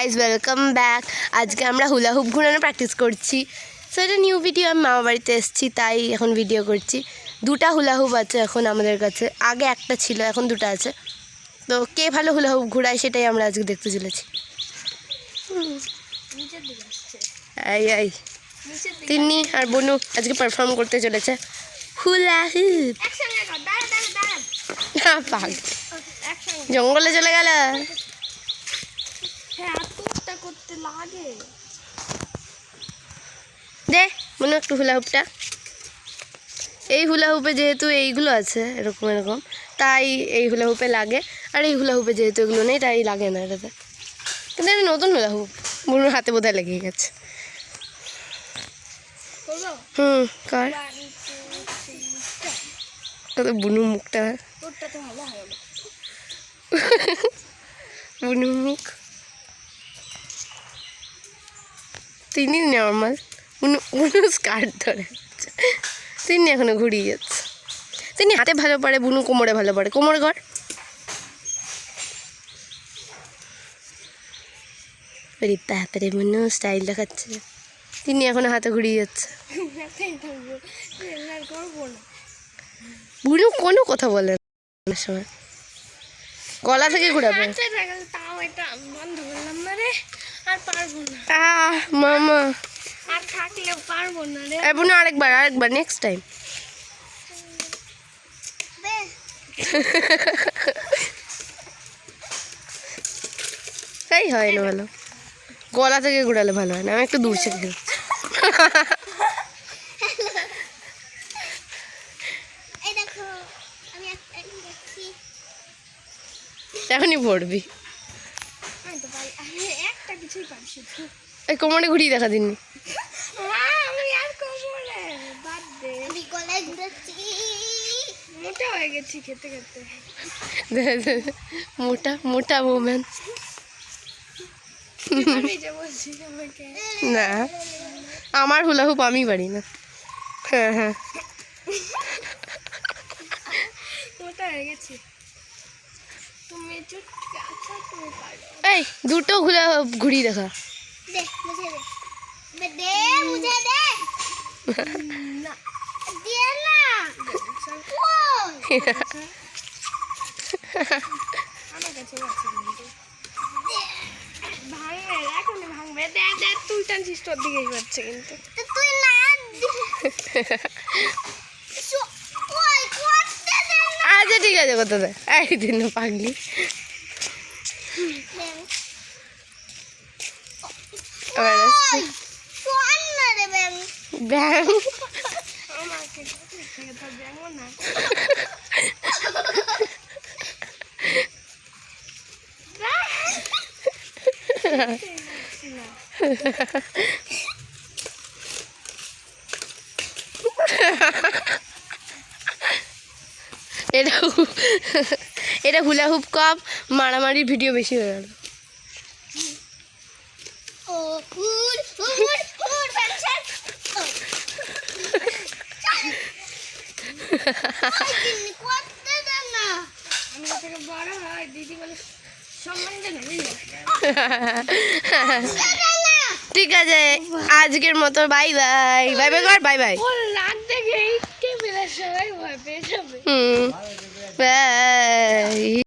Guys welcome back. আজকে আমরা হুলা হুপ ঘুরানো practice করছি। সো এটা নিউ ভিডিও, আমি মামা বাড়িতে এসেছি তাই এখন ভিডিও করছি। দুটা হুলা হুপ আছে এখন আমাদের কাছে, আগে একটা ছিল এখন দুটো আছে। তো কে ভালো হুলা হুপ ঘুরায় সেটাই আমরা আজকে দেখতে চলেছি। এই তিন্নি আর বনু আজকে পারফর্ম করতে চলেছে হুলা হুপ। জঙ্গলে চলে গেল। দে মনে একটু হুলা হুপটা। এই হুলা হুপে যেহেতু এইগুলো আছে এরকম এরকম, তাই এই হুলা হুপে লাগে। আর এই হুলা হুপে যেহেতু এগুলো নেই তাই লাগে না এটাতে। কিন্তু এটা নতুন হুলা হুপ, বুনুর হাতে বোধহয় লেগে গেছে। কর। বুনু মুখটা, বুনুর মুখ তিনি নর্মাল, বুনু স্কার্ট ধরে তিনি এখনো ঘুরিয়ে যাচ্ছে। তিনি হাতে ভালো পারে, বুনু কোমরে ভালো পারে। কোমরে ঘর তাড়াতাড়ি বুনু স্টাইল দেখাচ্ছে। তিনি এখনো হাতে ঘুরিয়ে যাচ্ছে। বুনু কোনো কথা বলে না সময়, গলা থেকে ঘুরাবে। মামা বুনু আরেকবার নেক্সট টাইম। এই হয় না ভালো, গলা থেকে ঘুরালে ভালো হয় না। আমি একটু দূর থেকে ঘুরছি। এখনই পড়বি। এই কোমরে ঘুরিয়ে দেখা দিননি। মোটা মোটা ওম্যান। না আমার হুলা হুপ আমি পারি না। হ্যাঁ হ্যাঁ এই দুটো হুলা হুপ ঘুরিয়ে দেখা। তুই টানছিস তোর দিকেই পাচ্ছে কিন্তু আচ্ছা ঠিক আছে কত দেয় একদিন পাগলি। ব্যাং এটা হুলা হুপ কম, মারামারি ভিডিও বেশি হয়ে গেল। ঠিক আছে আজকের মতো বাই বাই। বাই বাই কর, বাই বাই। বাই।